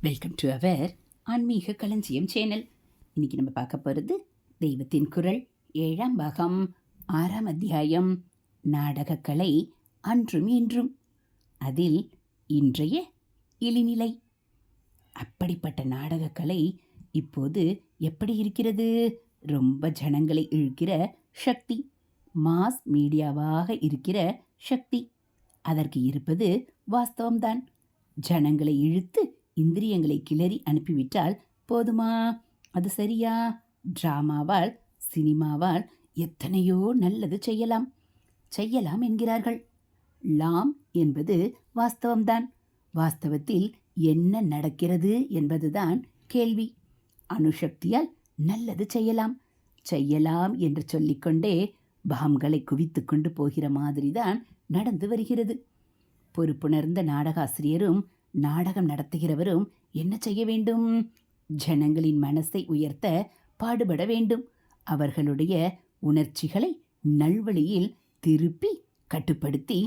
Welcome to our ஆன்மீக களஞ்சியம் channel. இன்னைக்கு நம்ம பார்க்க போகிறது தெய்வத்தின் குரல் 7ஆம் பாகம் 6ஆம் அத்தியாயம் நாடகக்கலை அன்றும் இன்றும். அதில் இன்றைய இழிநிலை. அப்படிப்பட்ட நாடகக்கலை இப்போது எப்படி இருக்கிறது? ரொம்ப ஜனங்களை இழுக்கிற சக்தி, மாஸ் மீடியாவாக இருக்கிற சக்தி. அதற்கு இருப்பது வாஸ்தவம்தான். ஜனங்களை இழுத்து இந்திரியங்களை கிளறி அனுப்பிவிட்டால் போதுமா? அது சரியா? டிராமாவால், சினிமாவால் எத்தனையோ நல்லது செய்யலாம் என்கிறார்கள். லாம் என்பது வாஸ்தவம்தான். வாஸ்தவத்தில் என்ன நடக்கிறது என்பதுதான் கேள்வி. அணுசக்தியால் நல்லது செய்யலாம் என்று சொல்லிக்கொண்டே பாம்களை குவித்து கொண்டு போகிற மாதிரிதான் நடந்து வருகிறது. பொறுப்புணர்ந்த நாடகாசிரியரும் நாடகம் நடத்துகிறவரும் என்ன செய்ய வேண்டும்? ஜனங்களின் மனசை உயர்த்த பாடுபட வேண்டும். அவர்களுடைய உணர்ச்சிகளை நல்வழியில் திருப்பி கட்டுப்படுத்தி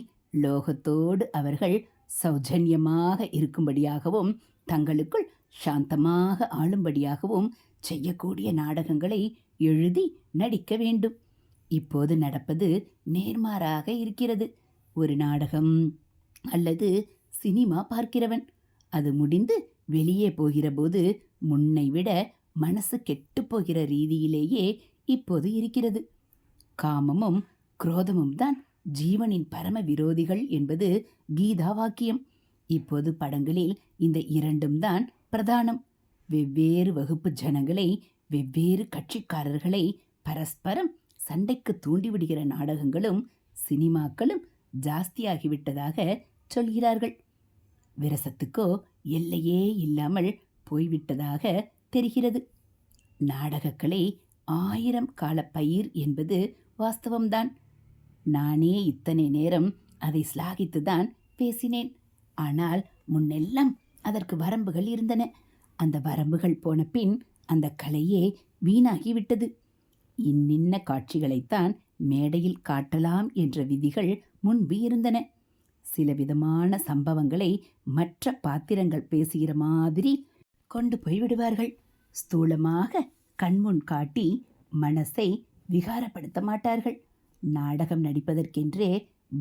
லோகத்தோடு அவர்கள் சௌஜன்யமாக இருக்கும்படியாகவும் தங்களுக்குள் சாந்தமாக ஆளும்படியாகவும் செய்யக்கூடிய நாடகங்களை எழுதி நடிக்க வேண்டும். இப்போது நடப்பது நேர்மாறாக இருக்கிறது. ஒரு நாடகம் அல்லது சினிமா பார்க்கிறவன் அது முடிந்து வெளியே போகிற போது முன்னை விட மனசு கெட்டுப்போகிற ரீதியிலேயே இப்போது இருக்கிறது. காமமும் குரோதமும் தான் ஜீவனின் பரம விரோதிகள் என்பது கீதா வாக்கியம். இப்போது படங்களில் இந்த இரண்டும் தான் பிரதானம். வெவ்வேறு வகுப்பு ஜனங்களை, வெவ்வேறு கட்சிக்காரர்களை பரஸ்பரம் சண்டைக்கு தூண்டிவிடுகிற நாடகங்களும் சினிமாக்களும் ஜாஸ்தியாகிவிட்டதாக சொல்கிறார்கள். விரசத்துக்கோ எல்லையே இல்லாமல் போய்விட்டதாக தெரிகிறது. நாடகக்கலை 1000 கால பயிர் என்பது வாஸ்தவம்தான். நானே இத்தனை நேரம் அதை சிலாகித்துதான் பேசினேன். ஆனால் முன்னெல்லாம் அதற்கு வரம்புகள் இருந்தன. அந்த வரம்புகள் போன பின் அந்த கலையே வீணாகிவிட்டது. இன்னின்ன காட்சிகளைத்தான் மேடையில் காட்டலாம் என்ற விதிகள் முன்பு இருந்தன. சில விதமான சம்பவங்களை மற்ற பாத்திரங்கள் பேசுகிற மாதிரி கொண்டு போய் விடுவார்கள். ஸ்தூலமாக கண்முன் காட்டி மனசை விகாரப்படுத்த மாட்டார்கள். நாடகம் நடிப்பதற்கென்றே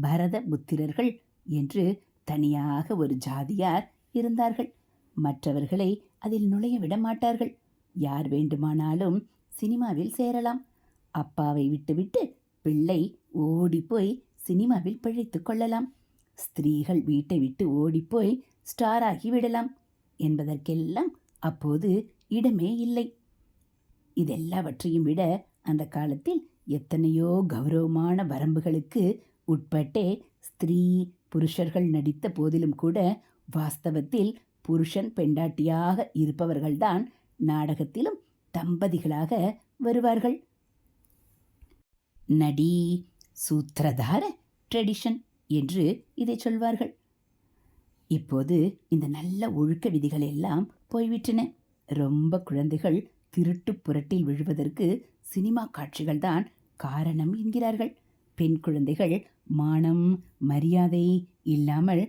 பரத புத்திரர்கள் என்று தனியாக ஒரு ஜாதியார் இருந்தார்கள். மற்றவர்களை அதில் நுழைய விட மாட்டார்கள். யார் வேண்டுமானாலும் சினிமாவில் சேரலாம். அப்பாவை விட்டுவிட்டு பிள்ளை ஓடிப்போய் சினிமாவில் பிழைத்து கொள்ளலாம். ஸ்திரீகள் வீட்டை விட்டு ஓடிப்போய் ஸ்டார் ஆகிவிடலாம் என்பதற்கெல்லாம் அப்போது இடமே இல்லை. இதெல்லாவற்றையும் விட அந்த காலத்தில் எத்தனையோ கௌரவமான வரம்புகளுக்கு உட்பட்டே ஸ்திரீ புருஷர்கள் நடித்த போதிலும் கூட வாஸ்தவத்தில் புருஷன் பெண்டாட்டியாக இருப்பவர்கள்தான் நாடகத்திலும் தம்பதிகளாக வருவார்கள். நடி, சூத்திரதார, ட்ரெடிஷன் என்று இதை சொல்வார்கள். இப்போது இந்த நல்ல ஒழுக்க விதிகள் எல்லாம் போய்விட்டன. ரொம்ப குழந்தைகள் திருட்டு புரட்டில் விழுவதற்கு சினிமா காட்சிகள் தான் காரணம் என்கிறார்கள். பெண் குழந்தைகள் மானம் மரியாதை இல்லாமல்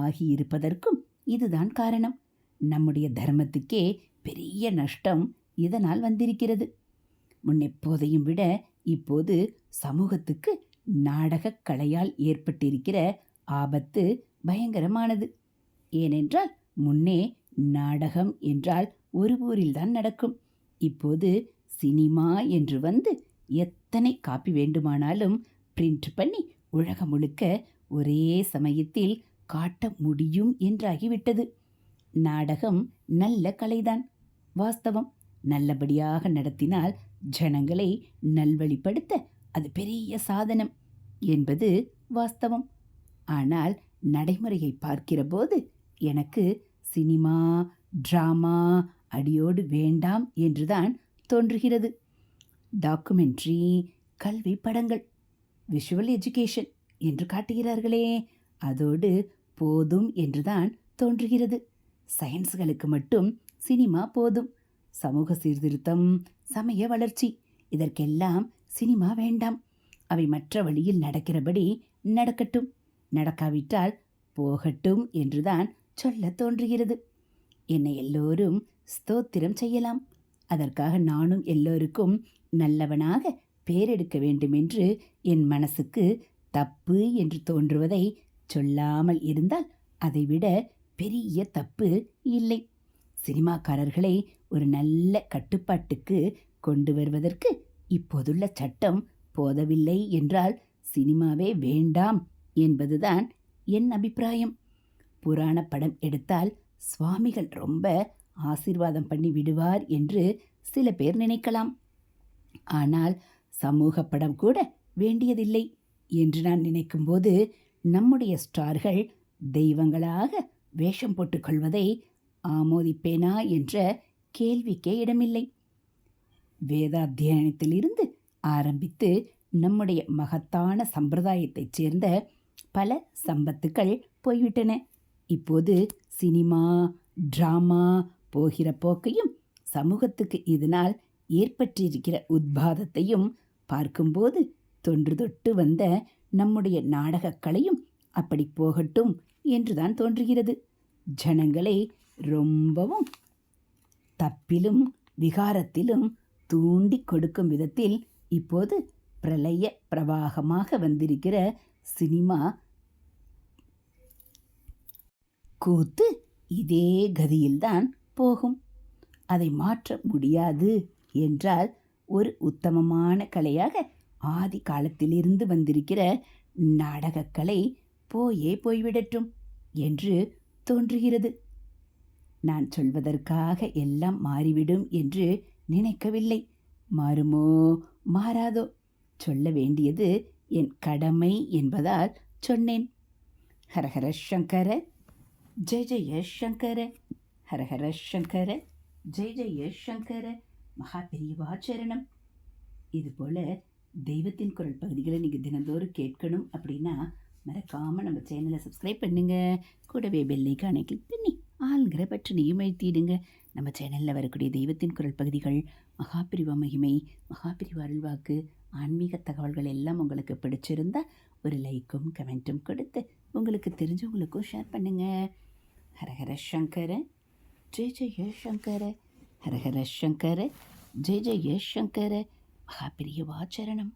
ஆகியிருப்பதற்கும் இதுதான் காரணம். நம்முடைய தர்மத்துக்கே பெரிய நஷ்டம் இதனால் வந்திருக்கிறது. முன்னெப்போதையும் விட இப்போது சமூகத்துக்கு நாடகக் கலையால் ஏற்பட்டிருக்கிற ஆபத்து பயங்கரமானது. ஏனென்றால் முன்னே நாடகம் என்றால் ஒரு ஊரில்தான் நடக்கும். இப்போது சினிமா என்று வந்து எத்தனை காப்பி வேண்டுமானாலும் பிரிண்ட் பண்ணி உலகம் முழுக்க ஒரே சமயத்தில் காட்ட முடியும் என்றாகிவிட்டது. நாடகம் நல்ல கலைதான், வாஸ்தவம். நல்லபடியாக நடத்தினால் ஜனங்களை நல்வழிப்படுத்த அது பெரிய சாதனம் என்பது வாஸ்தவம். ஆனால் நடைமுறையை பார்க்கிற போது எனக்கு சினிமா, டிராமா அடியோடு வேண்டாம் என்றுதான் தோன்றுகிறது. டாக்குமெண்ட்ரி, கல்வி படங்கள், விஷுவல் எஜுகேஷன் என்று காட்டுகிறார்களே, அதோடு போதும் என்றுதான் தோன்றுகிறது. சயின்ஸ்களுக்கு மட்டும் சினிமா போதும். சமூக சீர்திருத்தம், சமய வளர்ச்சி இதற்கெல்லாம் சினிமா வேண்டாம். அவை மற்ற வழியில் நடக்கிறபடி நடக்கட்டும், நடக்காவிட்டால் போகட்டும் என்றுதான் சொல்ல தோன்றுகிறது. என்னை எல்லோரும் ஸ்தோத்திரம் செய்யலாம். அதற்காக நானும் எல்லோருக்கும் நல்லவனாக பேரெடுக்க வேண்டுமென்று என் மனசுக்கு தப்பு என்று தோன்றுவதை சொல்லாமல் இருந்தால் அதைவிட பெரிய தப்பு இல்லை. சினிமாக்காரர்களை ஒரு நல்ல கட்டுப்பாட்டுக்கு கொண்டு வருவதற்கு இப்போதுள்ள சட்டம் போதவில்லை என்றால் சினிமாவே வேண்டாம் என்பதுதான் என் அபிப்பிராயம். புராண படம் எடுத்தால் சுவாமிகள் ரொம்ப ஆசீர்வாதம் பண்ணி விடுவார் என்று சில பேர் நினைக்கலாம். ஆனால் சமூக படம் கூட வேண்டியதில்லை என்று நான் நினைக்கும்போது நம்முடைய ஸ்டார்கள் தெய்வங்களாக வேஷம் போட்டுக்கொள்வதை ஆமோதிப்பேனா என்ற கேள்விக்கே இடமில்லை. வேதாத்தியனத்திலிருந்து ஆரம்பித்து நம்முடைய மகத்தான சம்பிரதாயத்தைச் சேர்ந்த பல சம்பத்துக்கள் போய்விட்டன. இப்போது சினிமா டிராமா போகிற போக்கையும் சமூகத்துக்கு இதனால் ஏற்பட்டிருக்கிற உத்பாதத்தையும் பார்க்கும்போது தொன்று தொட்டு வந்த நம்முடைய நாடகக்கலையும் அப்படி போகட்டும் என்றுதான் தோன்றுகிறது. ஜனங்களை ரொம்பவும் தப்பிலும் விகாரத்திலும் தூண்டி கொடுக்கும் விதத்தில் இப்போது பிரளய பிரவாகமாக வந்திருக்கிற சினிமா கூத்து இதே கதியில்தான் போகும். அதை மாற்ற முடியாது என்றால் ஒரு உத்தமமான கலையாக ஆதி காலத்திலிருந்து வந்திருக்கிற நாடகக்கலை போய்விடட்டும் என்று தோன்றுகிறது. நான் சொல்வதற்காக எல்லாம் மாறிவிடும் என்று நினைக்கவில்லை. மாறுமோ மாறாதோ, சொல்ல வேண்டியது என் கடமை என்பதால் சொன்னேன். ஹரஹர சங்கர ஜெய ஜெய சங்கர, ஹரஹர சங்கர ஜெய ஜெய சங்கர, மகா பெரியவாச்சரணம். இதுபோல் தெய்வத்தின் குரல் பகுதிகளை நீங்கள் தினந்தோறும் கேட்கணும் அப்படின்னா மறக்காமல் நம்ம சேனலை சப்ஸ்கிரைப் பண்ணுங்கள். கூடவே பெல்லைக்கானை கிளிக் பண்ணி ஆளுங்கிற பட்டனையும் அழுத்திடுங்க. நம்ம சேனலில் வரக்கூடிய தெய்வத்தின் குரல் பகுதிகள், மகாபிரிவா மகிமை, மகாபிரிவா அருள்வாக்கு, ஆன்மீக தகவல்கள் எல்லாம் உங்களுக்கு பிடிச்சிருந்தா ஒரு லைக்கும் கமெண்ட்டும் கொடுத்து உங்களுக்கு தெரிஞ்சவங்களுக்கும் ஷேர் பண்ணுங்கள். ஹரஹர சங்கர ஜெய ஜெய சங்கர, ஹரஹர சங்கர ஜெய ஜெய சங்கர, மகாபிரியவாச்சரணம்.